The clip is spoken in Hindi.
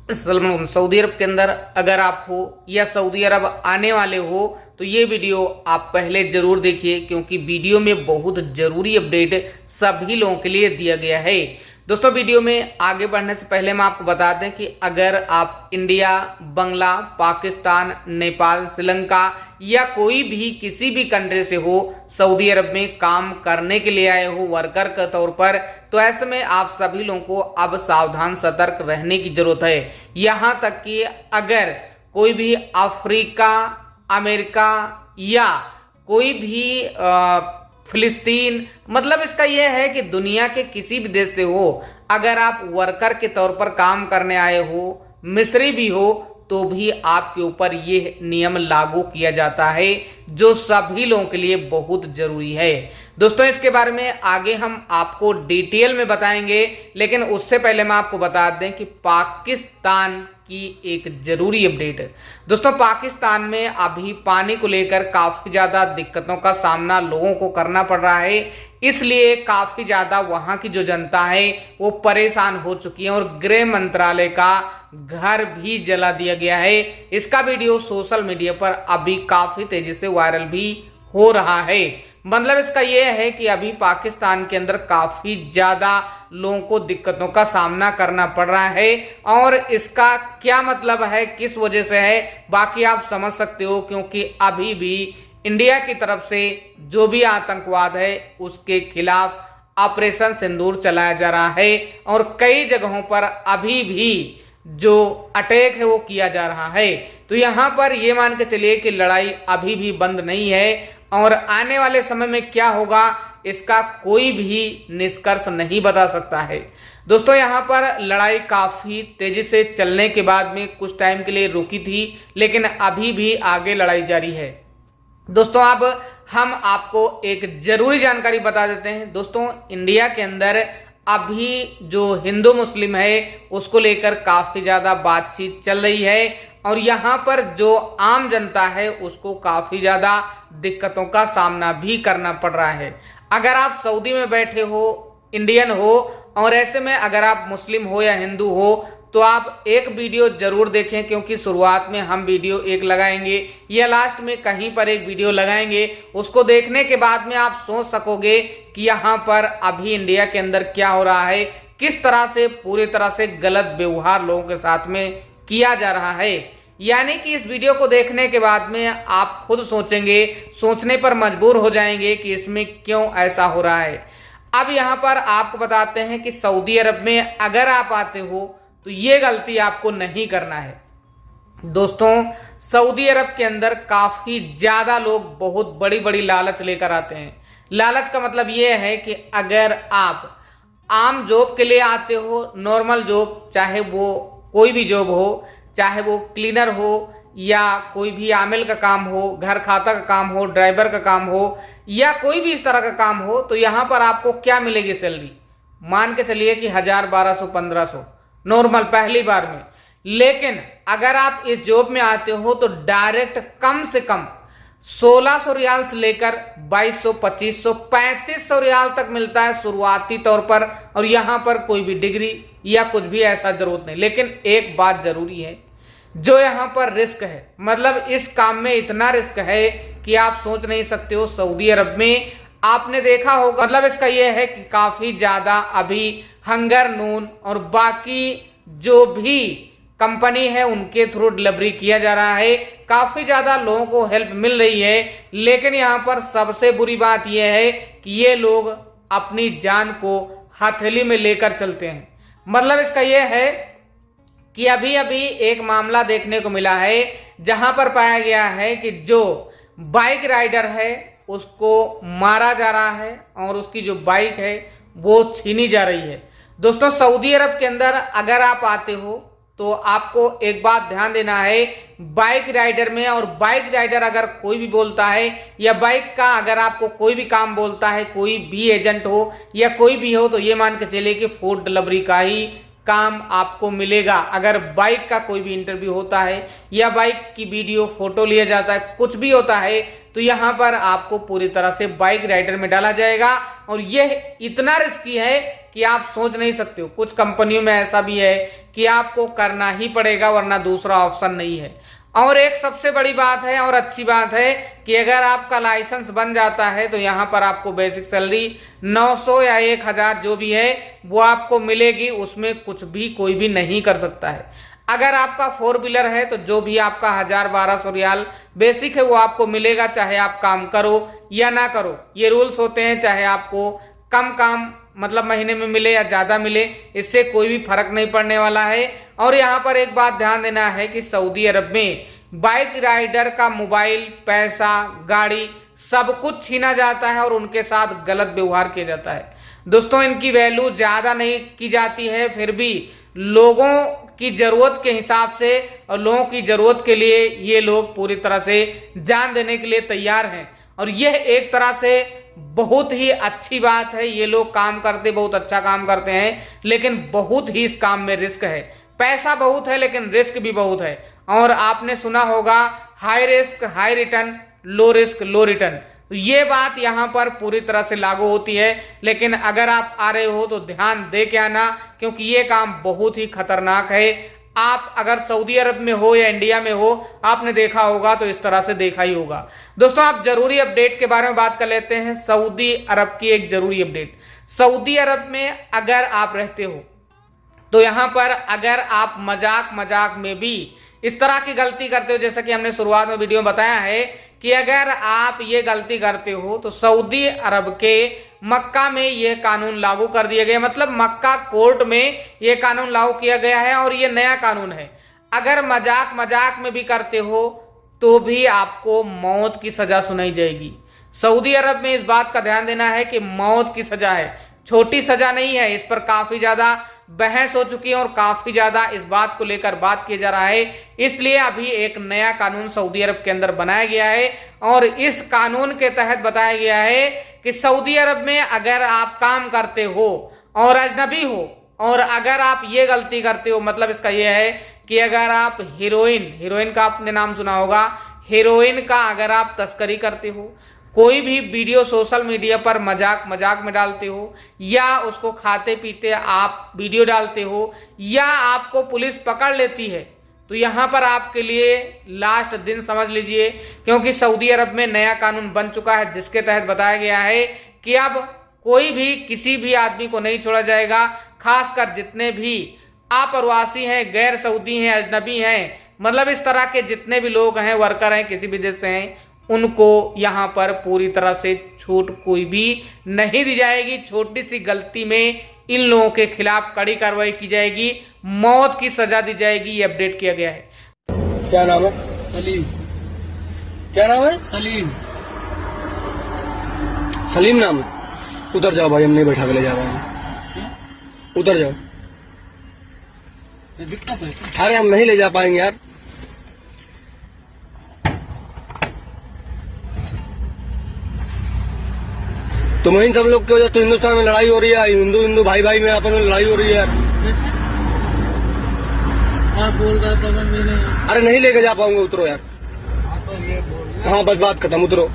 सऊदी अरब के अंदर अगर आप हो या सऊदी अरब आने वाले हो तो ये वीडियो आप पहले जरूर देखिए, क्योंकि वीडियो में बहुत जरूरी अपडेट सभी लोगों के लिए दिया गया है। दोस्तों, वीडियो में आगे बढ़ने से पहले हम आपको बता दें कि अगर आप इंडिया, बांग्ला, पाकिस्तान, नेपाल, श्रीलंका या कोई भी किसी भी कंट्री से हो, सऊदी अरब में काम करने के लिए आए हो वर्कर के तौर पर, तो ऐसे में आप सभी लोगों को अब सावधान सतर्क रहने की जरूरत है। यहां तक कि अगर कोई भी अफ्रीका, अमेरिका या कोई भी फिलिस्तीन, मतलब इसका यह है कि दुनिया के किसी भी देश से हो, अगर आप वर्कर के तौर पर काम करने आए हो, मिस्री भी हो, तो भी आपके ऊपर यह नियम लागू किया जाता है, जो सभी लोगों के लिए बहुत जरूरी है। दोस्तों, इसके बारे में आगे हम आपको डिटेल में बताएंगे, लेकिन उससे पहले मैं आपको बता दें कि पाकिस्तान की एक जरूरी अपडेट है। दोस्तों, पाकिस्तान में अभी पानी को लेकर काफी ज्यादा दिक्कतों का सामना लोगों को करना पड़ रहा है, इसलिए काफी ज्यादा वहां की जो जनता है वो परेशान हो चुकी है और गृह मंत्रालय का घर भी जला दिया गया है। इसका वीडियो सोशल मीडिया पर अभी काफी तेजी से वायरल भी हो रहा है। मतलब इसका यह है कि अभी पाकिस्तान के अंदर काफी ज्यादा लोगों को दिक्कतों का सामना करना पड़ रहा है, और इसका क्या मतलब है, किस वजह से है, बाकी आप समझ सकते हो, क्योंकि अभी भी इंडिया की तरफ से जो भी आतंकवाद है उसके खिलाफ ऑपरेशन सिंदूर चलाया जा रहा है, और कई जगहों पर अभी भी जो अटैक है वो किया जा रहा है। तो यहां पर ये मान के चलिए कि लड़ाई अभी भी बंद नहीं है, और आने वाले समय में क्या होगा इसका कोई भी निष्कर्ष नहीं बता सकता है। दोस्तों, यहां पर लड़ाई काफी तेजी से चलने के बाद में कुछ टाइम के लिए रुकी थी, लेकिन अभी भी आगे लड़ाई जारी है। दोस्तों, अब हम आपको एक जरूरी जानकारी बता देते हैं। दोस्तों, इंडिया के अंदर अभी जो हिंदू मुस्लिम है उसको लेकर काफी ज्यादा बातचीत चल रही है, और यहाँ पर जो आम जनता है उसको काफी ज्यादा दिक्कतों का सामना भी करना पड़ रहा है। अगर आप सऊदी में बैठे हो, इंडियन हो, और ऐसे में अगर आप मुस्लिम हो या हिंदू हो, तो आप एक वीडियो जरूर देखें, क्योंकि शुरुआत में हम वीडियो एक लगाएंगे या लास्ट में कहीं पर एक वीडियो लगाएंगे। उसको देखने के बाद में आप सोच सकोगे कि यहाँ पर अभी इंडिया के अंदर क्या हो रहा है, किस तरह से पूरी तरह से गलत व्यवहार लोगों के साथ में किया जा रहा है। यानी कि इस वीडियो को देखने के बाद में आप खुद सोचेंगे, सोचने पर मजबूर हो जाएंगे कि इसमें क्यों ऐसा हो रहा है। अब यहाँ पर आपको बताते हैं कि सऊदी अरब में अगर आप आते हो तो ये गलती आपको नहीं करना है। दोस्तों, सऊदी अरब के अंदर काफी ज्यादा लोग बहुत बड़ी बड़ी लालच लेकर आते हैं। लालच का मतलब ये है कि अगर आप आम जॉब के लिए आते हो, नॉर्मल जॉब, चाहे वो कोई भी जॉब हो, चाहे वो क्लीनर हो या कोई भी आमिल का काम हो, घर खाता का काम हो, ड्राइवर का काम हो, या कोई भी इस तरह का काम हो, तो यहां पर आपको क्या मिलेगी सैलरी, मान के चलिए कि 1000, 1200, 1500 नॉर्मल पहली बार में। लेकिन अगर आप इस जॉब में आते हो तो डायरेक्ट कम से कम 1600 रियाल से लेकर 2200, 2500, 3500 रियाल तक मिलता है शुरुआती तौर पर, और यहां पर कोई भी डिग्री या कुछ भी ऐसा जरूरत नहीं। लेकिन एक बात जरूरी है, जो यहां पर रिस्क है, मतलब इस काम में इतना रिस्क है कि आप सोच नहीं सकते हो। सऊदी अरब में आपने देखा होगा, मतलब इसका यह है कि काफी ज्यादा अभी हंगर नून और बाकी जो भी कंपनी है उनके थ्रू डिलीवरी किया जा रहा है, काफी ज्यादा लोगों को हेल्प मिल रही है। लेकिन यहाँ पर सबसे बुरी बात यह है कि ये लोग अपनी जान को हथेली में लेकर चलते हैं। मतलब इसका यह है कि अभी अभी एक मामला देखने को मिला है जहां पर पाया गया है कि जो बाइक राइडर है उसको मारा जा रहा है और उसकी जो बाइक है वो छीनी जा रही है। दोस्तों, सऊदी अरब के अंदर अगर आप आते हो तो आपको एक बात ध्यान देना है, बाइक राइडर में, और बाइक राइडर अगर कोई भी बोलता है या बाइक का अगर आपको कोई भी काम बोलता है, कोई भी एजेंट हो या कोई भी हो, तो ये मान के चलिए कि फूड डिलीवरी का ही काम आपको मिलेगा। अगर बाइक का कोई भी इंटरव्यू होता है या बाइक की वीडियो फोटो लिया जाता है, कुछ भी होता है, तो यहाँ पर आपको पूरी तरह से बाइक राइडर में डाला जाएगा। और यह इतना रिस्की है कि आप सोच नहीं सकते हो। कुछ कंपनियों में ऐसा भी है कि आपको करना ही पड़ेगा, वरना दूसरा ऑप्शन नहीं है। और एक सबसे बड़ी बात है और अच्छी बात है कि अगर आपका लाइसेंस बन जाता है तो यहाँ पर आपको बेसिक सैलरी 900 या 1000 जो भी है वो आपको मिलेगी। उसमें कुछ भी कोई भी नहीं कर सकता है। अगर आपका 4 व्हीलर है तो जो भी आपका 1000-1200 रियाल बेसिक है वो आपको मिलेगा, चाहे आप काम करो या ना करो। ये रूल्स होते हैं, चाहे आपको कम काम मतलब महीने में मिले या ज्यादा मिले, इससे कोई भी फर्क नहीं पड़ने वाला है। और यहाँ पर एक बात ध्यान देना है कि सऊदी अरब में बाइक राइडर का मोबाइल, पैसा, गाड़ी सब कुछ छीना जाता है और उनके साथ गलत व्यवहार किया जाता है। दोस्तों, इनकी वैल्यू ज्यादा नहीं की जाती है, फिर भी लोगों की जरूरत के हिसाब से और लोगों की जरूरत के लिए ये लोग पूरी तरह से जान देने के लिए तैयार हैं। और यह एक तरह से बहुत ही अच्छी बात है। ये लोग काम करते बहुत अच्छा काम करते हैं, लेकिन बहुत ही इस काम में रिस्क है। पैसा बहुत है लेकिन रिस्क भी बहुत है। और आपने सुना होगा high risk high return, low risk low return. तो ये बात यहाँ पर पूरी तरह से लागू होती है। लेकिन अगर आप आ रहे हो तो ध्यान दे के आना, क्योंकि ये काम बहुत ही खतरनाक है। आप अगर सऊदी अरब में हो या इंडिया में हो, आपने देखा होगा तो इस तरह से देखा ही होगा। दोस्तों, आप जरूरी अपडेट के बारे में बात कर लेते हैं। सऊदी अरब की एक जरूरी अपडेट। सऊदी अरब में अगर आप रहते हो तो यहाँ पर अगर आप मजाक में भी इस तरह की गलती करते हो, जैसा कि हमने शुरुआत में वीडियो में बताया है कि अगर आप ये गलती करते हो तो सऊदी अरब के मक्का में यह कानून लागू कर दिया गया। मतलब मक्का कोर्ट में यह कानून लागू किया गया है और यह नया कानून है। अगर मजाक में भी करते हो तो भी आपको मौत की सजा सुनाई जाएगी। सऊदी अरब में इस बात का ध्यान देना है कि मौत की सजा है, छोटी सजा नहीं है। इस पर काफी ज्यादा बहस हो चुकी है और काफी ज्यादा इस बात को लेकर बात किया जा रहा है। इसलिए अभी एक नया कानून सऊदी अरब के अंदर बनाया गया है और इस कानून के तहत बताया गया है कि सऊदी अरब में अगर आप काम करते हो और अजनबी हो और अगर आप ये गलती करते हो, मतलब इसका यह है कि अगर आप हेरोइन का आपने नाम सुना होगा, हेरोइन का अगर आप तस्करी करते हो, कोई भी वीडियो सोशल मीडिया पर मजाक में डालते हो, या उसको खाते पीते आप वीडियो डालते हो, या आपको पुलिस पकड़ लेती है, तो यहाँ पर आपके लिए लास्ट दिन समझ लीजिए। क्योंकि सऊदी अरब में नया कानून बन चुका है जिसके तहत बताया गया है कि अब कोई भी किसी भी आदमी को नहीं छोड़ा जाएगा। खासकर जितने भी अप्रवासी हैं, गैर सऊदी हैं, अजनबी हैं, मतलब इस तरह के जितने भी लोग हैं, वर्कर हैं, किसी भी देश से हैं, उनको यहाँ पर पूरी तरह से छूट कोई भी नहीं दी जाएगी। छोटी सी गलती में इन लोगों के खिलाफ कड़ी कार्रवाई की जाएगी, मौत की सजा दी जाएगी। ये अपडेट किया गया है। क्या नाम है? सलीम। क्या नाम है? सलीम। सलीम नाम है? उतर जाओ भाई, हम नहीं बैठा के ले जा रहे हैं। उतर जाओ। दिक्कत है? अरे हम नहीं ले जा पाएंगे यार। तो इन सब लोग की वजह तो हिंदुस्तान में लड़ाई हो रही है। हिंदू भाई में आपस में लड़ाई हो रही है यार। आप बोल रहे समझ में नहीं। अरे नहीं लेके जा पाऊंगे, उतरो यार। आप तो ये बोल रहे हैं। हाँ बस बात खत्म, उतरो।